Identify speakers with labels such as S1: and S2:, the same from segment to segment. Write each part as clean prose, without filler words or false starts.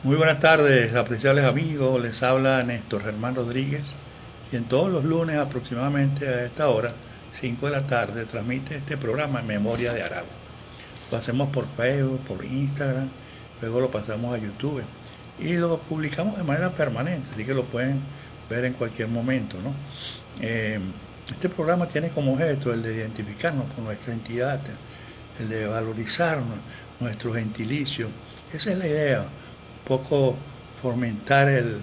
S1: Muy buenas tardes, apreciables amigos. Les habla Néstor Germán Rodríguez y en todos los lunes aproximadamente a esta hora, 5 de la tarde, transmite este programa Memoria de Aragua. Lo hacemos por Facebook, por Instagram, luego lo pasamos a YouTube y lo publicamos de manera permanente, así que lo pueden ver en cualquier momento, ¿no? Eh, este programa tiene como objeto el de identificarnos con nuestra entidad, el de valorizar nuestro gentilicio. Esa es la idea, un poco fomentar el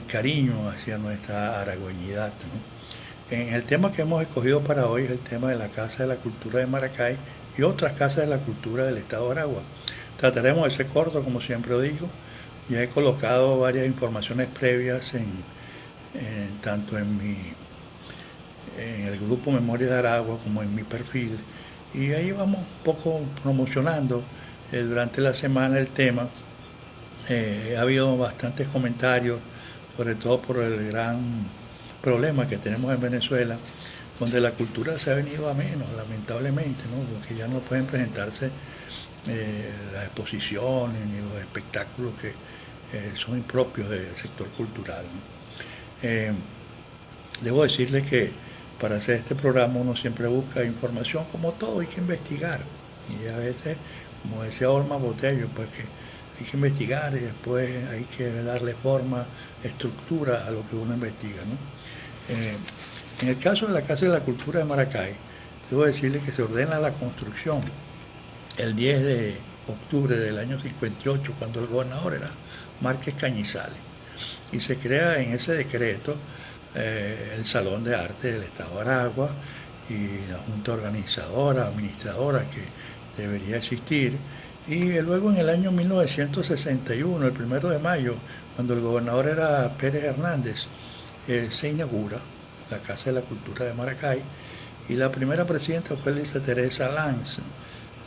S1: cariño hacia nuestra aragüeñidad, ¿no? En el tema que hemos escogido para hoy es el tema de la Casa de la Cultura de Maracay y otras casas de la cultura del Estado de Aragua. Trataremos de ser corto, como siempre digo. Ya he colocado varias informaciones previas tanto en el grupo Memoria de Aragua como en mi perfil. Y ahí vamos un poco promocionando durante la semana el tema. Ha habido bastantes comentarios, sobre todo por el gran problema que tenemos en Venezuela, donde la cultura se ha venido a menos, lamentablemente, ¿no? Porque ya no pueden presentarse las exposiciones ni los espectáculos que son impropios del sector cultural, ¿no? Debo decirle que para hacer este programa uno siempre busca información, como todo, hay que investigar. Y a veces, como decía Olma Botello, pues que hay que investigar y después hay que darle forma, estructura a lo que uno investiga, ¿no? En el caso de la Casa de la Cultura de Maracay, debo decirle que se ordena la construcción el 10 de octubre del año 58, cuando el gobernador era Márquez Cañizales. Y se crea en ese decreto el Salón de Arte del Estado de Aragua y la Junta Organizadora, Administradora que debería existir. Y luego en el año 1961, el 1 de mayo, cuando el gobernador era Pérez Hernández, se inaugura la Casa de la Cultura de Maracay y la primera presidenta fue Elisa Teresa Lanz,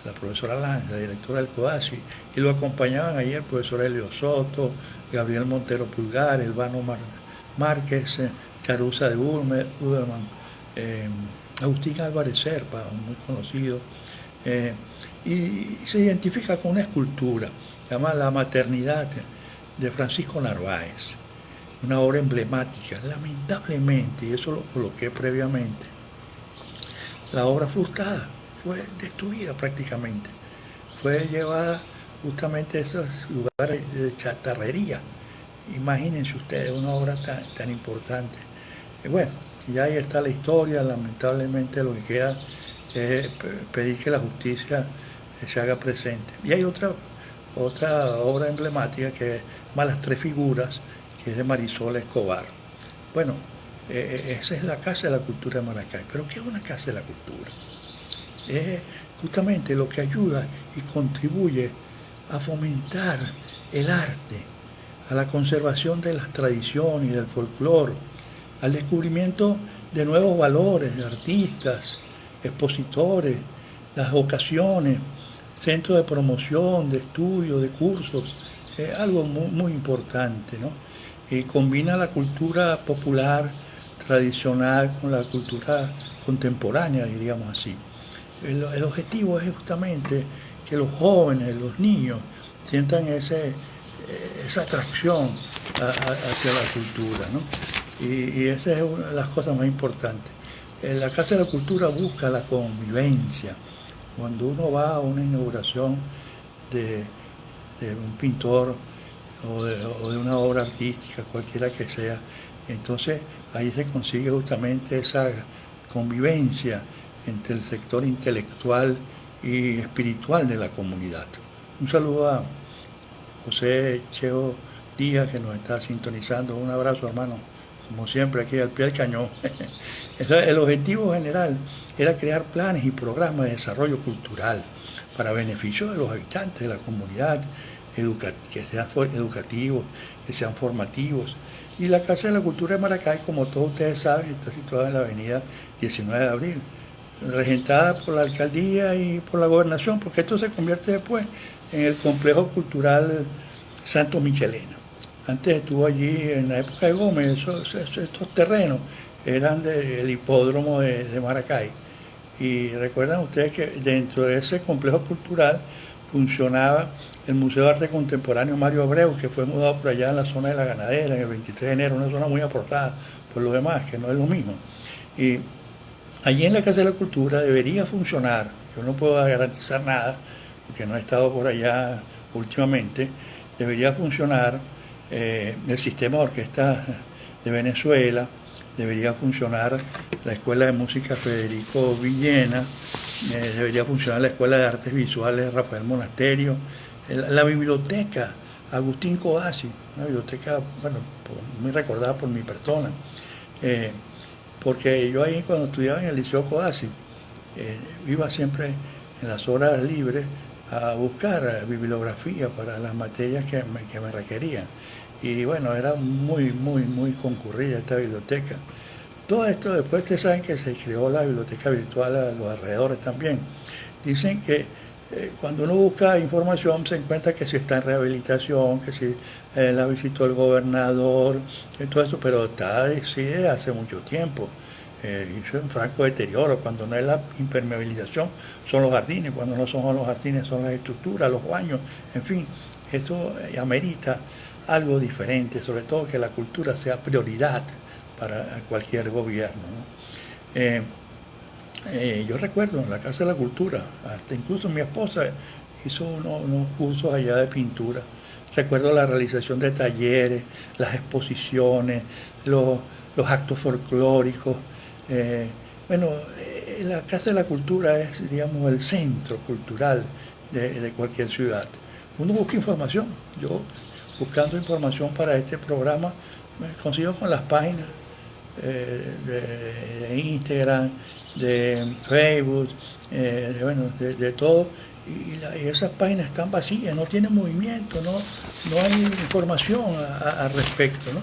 S1: la profesora Lanz, la directora del CODASI, y lo acompañaban allí el profesor Helio Soto, Gabriel Montero Pulgar, Elvano Márquez, Caruza de Uderman, Agustín Álvarez Serpa, muy conocido, y se identifica con una escultura, se llama La Maternidad de Francisco Narváez, una obra emblemática. Lamentablemente, y eso lo coloqué previamente, la obra fue hurtada, fue destruida prácticamente, fue llevada justamente a esos lugares de chatarrería. Imagínense ustedes una obra tan importante. Bueno, ya ahí está la historia, lamentablemente lo que queda es pedir que la justicia se haga presente. Y hay otra obra emblemática que es Malas Tres Figuras, que es de Marisol Escobar. Bueno, esa es la Casa de la Cultura de Maracay. Pero ¿qué es una Casa de la Cultura? Es justamente lo que ayuda y contribuye a fomentar el arte, a la conservación de las tradiciones y del folclore, al descubrimiento de nuevos valores de artistas, expositores, las vocaciones, centros de promoción, de estudio, de cursos, algo muy importante, ¿no? Y combina la cultura popular, tradicional, con la cultura contemporánea, diríamos así. El objetivo es justamente que los jóvenes, los niños, sientan esa atracción hacia la cultura, ¿no? Y esa es una de las cosas más importantes. La Casa de la Cultura busca la convivencia. Cuando uno va a una inauguración de, de un pintor o de una obra artística, cualquiera que sea, entonces ahí se consigue justamente esa convivencia entre el sector intelectual y espiritual de la comunidad. Un saludo a José Cheo Díaz, que nos está sintonizando. Un abrazo, hermano, como siempre, aquí al pie del cañón. El objetivo general era crear planes y programas de desarrollo cultural para beneficio de los habitantes de la comunidad, que sean educativos, que sean formativos. Y la Casa de la Cultura de Maracay, como todos ustedes saben, está situada en la avenida 19 de Abril, regentada por la alcaldía y por la gobernación, porque esto se convierte después en el complejo cultural Santo Michelena. Antes estuvo allí en la época de Gómez, estos terrenos eran del hipódromo de Maracay. Y recuerdan ustedes que dentro de ese complejo cultural funcionaba el Museo de Arte Contemporáneo Mario Abreu, que fue mudado por allá en la zona de la Ganadera, en el 23 de enero, una zona muy aportada por los demás, que no es lo mismo. Y allí en la Casa de la Cultura debería funcionar, yo no puedo garantizar nada, porque no he estado por allá últimamente, debería funcionar el sistema de orquesta de Venezuela, debería funcionar la Escuela de Música Federico Villena, debería funcionar la Escuela de Artes Visuales Rafael Monasterio, la biblioteca Agustín Codazzi, una biblioteca, bueno, muy recordada por mi persona, porque yo ahí cuando estudiaba en el Liceo Codazzi, iba siempre en las horas libres a buscar bibliografía para las materias que me requerían. Y bueno, era muy concurrida esta biblioteca. Todo esto, después ustedes saben que se creó la biblioteca virtual a los alrededores también. Dicen que cuando uno busca información se encuentra que si está en rehabilitación, que si la visitó el gobernador, todo eso, pero está sí de hace mucho tiempo. Hizo un franco deterioro. Cuando no es la impermeabilización son los jardines, cuando no son los jardines son las estructuras, los baños, en fin, esto amerita algo diferente, sobre todo que la cultura sea prioridad para cualquier gobierno, ¿no? Yo recuerdo en la Casa de la Cultura, hasta incluso mi esposa hizo unos cursos allá de pintura. Recuerdo la realización de talleres, las exposiciones, los actos folclóricos. La Casa de la Cultura es, digamos, el centro cultural de cualquier ciudad. Uno busca información. Yo, buscando información para este programa, me consigo con las páginas de Instagram, de Facebook, de todo, y esas páginas están vacías, no tienen movimiento, no hay información al respecto, ¿no?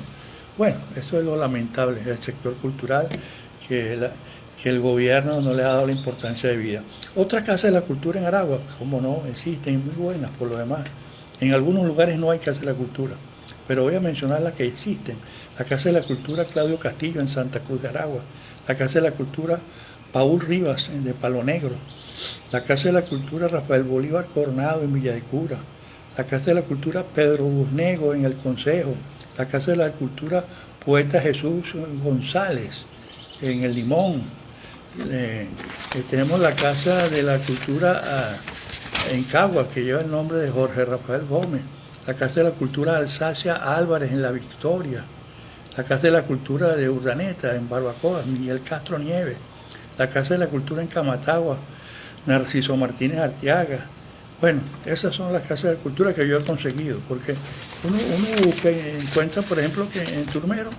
S1: Bueno, eso es lo lamentable del sector cultural, que el gobierno no le ha dado la importancia de vida. Otra Casa de la Cultura en Aragua, como no, existen, muy buenas por lo demás. En algunos lugares no hay Casa de la Cultura, pero voy a mencionar las que existen. La Casa de la Cultura Claudio Castillo en Santa Cruz de Aragua, la Casa de la Cultura Paul Rivas de Palo Negro, la Casa de la Cultura Rafael Bolívar Coronado en Villa de Cura, la Casa de la Cultura Pedro Busnego en El Consejo, la Casa de la Cultura Poeta Jesús González en El Limón. Tenemos la Casa de la Cultura en Caguas, que lleva el nombre de Jorge Rafael Gómez, la Casa de la Cultura Alsacia Álvarez en La Victoria, la Casa de la Cultura de Urdaneta en Barbacoa, Miguel Castro Nieves, la Casa de la Cultura en Camatagua, Narciso Martínez Arteaga. Bueno, esas son las Casas de Cultura que yo he conseguido, porque uno busca y encuentra, por ejemplo, que en Turmero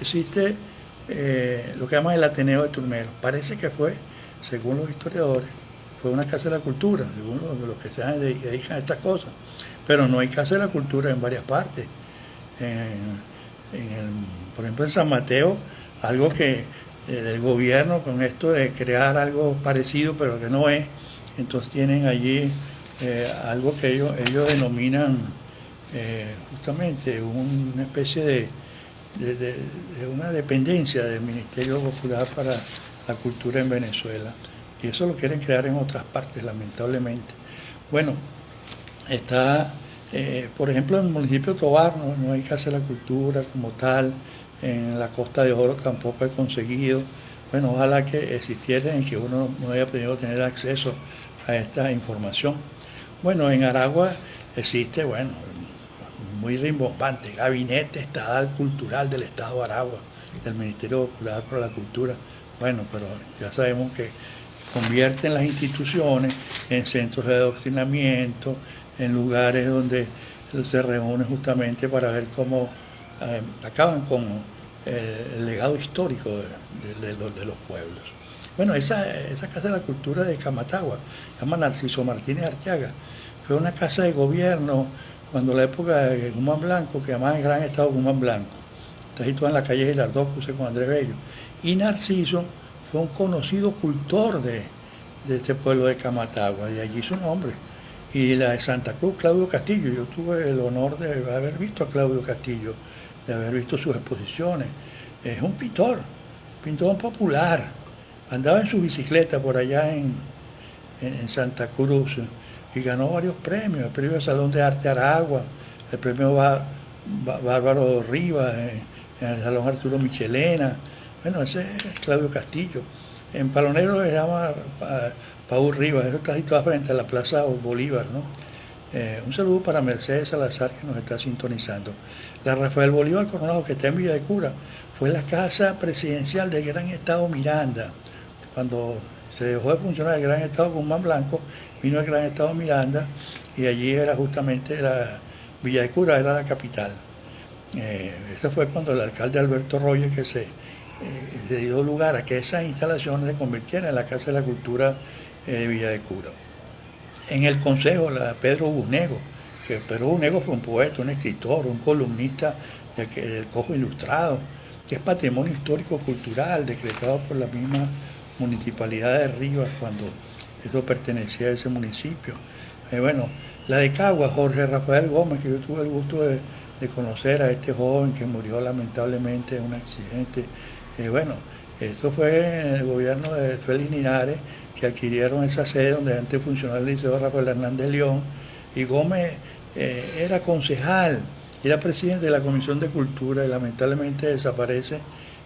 S1: existe lo que llaman el Ateneo de Turmero. Parece que fue, según los historiadores, fue una Casa de la Cultura, según los que se dedican a estas cosas. Pero no hay Casa de la Cultura en varias partes. Por ejemplo, en San Mateo, algo que del gobierno, con esto de crear algo parecido, pero que no es, entonces tienen allí algo que ellos denominan justamente una especie de una dependencia del Ministerio Popular para la Cultura en Venezuela. Y eso lo quieren crear en otras partes, lamentablemente. Bueno, está, por ejemplo, en el municipio de Tovar no hay Casa de la Cultura como tal, en la Costa de Oro tampoco he conseguido. Bueno, ojalá que existiera y que uno no haya podido tener acceso a esta información. Bueno, en Aragua existe, bueno, muy rimbombante, Gabinete Estatal Cultural del Estado de Aragua, del Ministerio Popular para la Cultura. Bueno, pero ya sabemos que convierten las instituciones en centros de adoctrinamiento, en lugares donde se reúnen justamente para ver cómo acaban con el legado histórico de los pueblos. Bueno, esa Casa de la Cultura de Camatagua, se llama Narciso Martínez Arteaga, fue una casa de gobierno cuando la época de Guzmán Blanco, que llamaba el Gran Estado Guzmán Blanco. Está situada en la calle Girardot, cruce con Andrés Bello. Y Narciso fue un conocido cultor de este pueblo de Camatagua, de allí su nombre. Y la de Santa Cruz, Claudio Castillo, yo tuve el honor de haber visto a Claudio Castillo, de haber visto sus exposiciones. Es un pintor popular. Andaba en su bicicleta por allá en Santa Cruz. y ganó varios premios, el premio Salón de Arte Aragua, el premio Bárbaro Rivas, en el Salón Arturo Michelena, bueno, ese es Claudio Castillo. En Palonero se llama Paul Rivas, eso está situado frente a la Plaza Bolívar, ¿no? Un saludo para Mercedes Salazar, que nos está sintonizando. La Rafael Bolívar Coronado, que está en Villa de Cura, fue la casa presidencial del Gran Estado Miranda. Cuando se dejó de funcionar el Gran Estado Guzmán Blanco, vino el Gran Estado Miranda, y allí era justamente Villa de Cura, era la capital. Eso fue cuando el alcalde Alberto Royer que se dio lugar a que esas instalaciones se convirtieran en la Casa de la Cultura de Villa de Cura. En el consejo, Pedro Bunego, que Pedro Bunego fue un poeta, un escritor, un columnista del Cojo Ilustrado, que es patrimonio histórico-cultural decretado por la misma municipalidad de Rivas cuando eso pertenecía a ese municipio. Bueno, la de Caguas, Jorge Rafael Gómez, que yo tuve el gusto de conocer a este joven que murió lamentablemente en un accidente. Bueno, esto fue en el gobierno de Félix Linares, que adquirieron esa sede donde antes funcionaba el Liceo Rafael Hernández León, y Gómez era concejal, era presidente de la Comisión de Cultura y lamentablemente desaparece,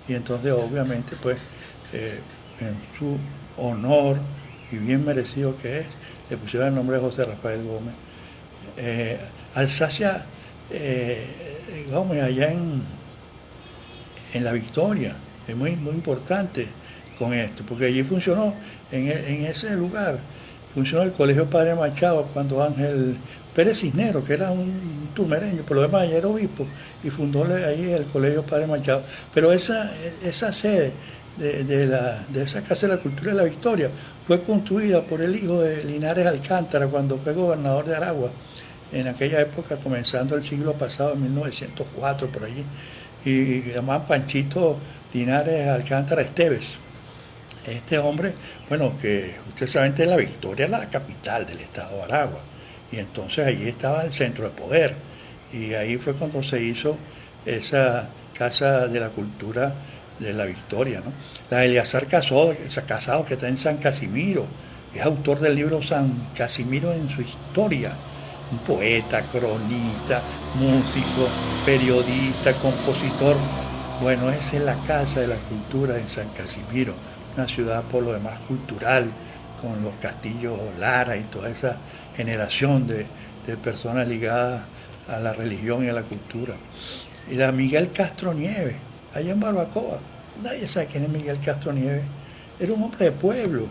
S1: y entonces obviamente pues en su honor y bien merecido que es, le pusieron el nombre de José Rafael Gómez. Alsacia Gómez allá en La Victoria, es muy, muy importante con esto, porque allí funcionó, en ese lugar, funcionó el Colegio Padre Machado cuando Ángel Pérez Cisneros, que era un turmereño, por lo demás ya era obispo, y fundó ahí el Colegio Padre Machado. Pero esa sede de esa Casa de la Cultura de La Victoria fue construida por el hijo de Linares Alcántara cuando fue gobernador de Aragua, en aquella época, comenzando el siglo pasado, en 1904, por allí, y llamaban Panchito Linares Alcántara Esteves. Este hombre, bueno, que usted sabe que La Victoria era la capital del estado de Aragua, y entonces allí estaba el centro de poder, y ahí fue cuando se hizo esa Casa de la Cultura de La Victoria, ¿no? La Eleazar Casado, que está en San Casimiro, es autor del libro San Casimiro en su historia, un poeta, cronista, músico, periodista, compositor. Bueno, esa es la Casa de la Cultura en San Casimiro, una ciudad por lo demás cultural, con los castillos Lara y toda esa generación de personas ligadas a la religión y a la cultura. Y la Miguel Castro Nieves, allá en Barbacoa, nadie sabe quién es Miguel Castro Nieves, era un hombre de pueblo,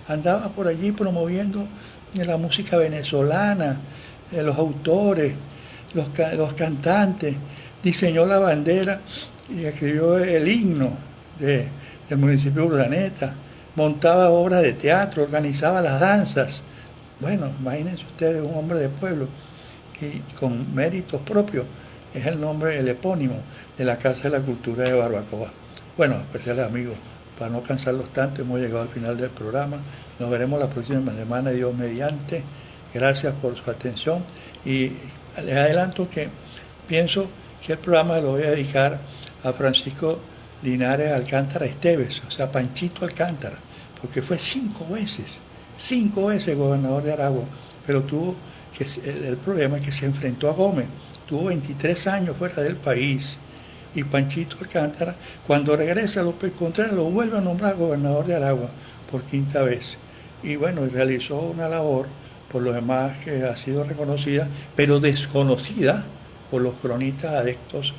S1: andaba por allí promoviendo la música venezolana, los autores, los cantantes, diseñó la bandera y escribió el himno del municipio de Urdaneta, montaba obras de teatro, organizaba las danzas. Bueno, imagínense ustedes, un hombre de pueblo y con méritos propios, es el nombre, el epónimo de la Casa de la Cultura de Barbacoa. Bueno, especiales amigos, para no cansarlos tanto, hemos llegado al final del programa. Nos veremos la próxima semana, Dios mediante. Gracias por su atención y les adelanto que pienso que el programa lo voy a dedicar a Francisco Linares Alcántara Esteves, o sea, Panchito Alcántara, porque fue 5 veces gobernador de Aragua, pero tuvo el problema es que se enfrentó a Gómez, tuvo 23 años fuera del país, y Panchito Alcántara, cuando regresa a López Contreras, lo vuelve a nombrar gobernador de Aragua por 5ª vez, y bueno, realizó una labor, por lo demás que ha sido reconocida, pero desconocida por los cronistas adeptos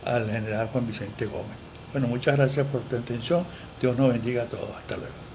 S1: al general Juan Vicente Gómez. Bueno, muchas gracias por tu atención. Dios nos bendiga a todos. Hasta luego.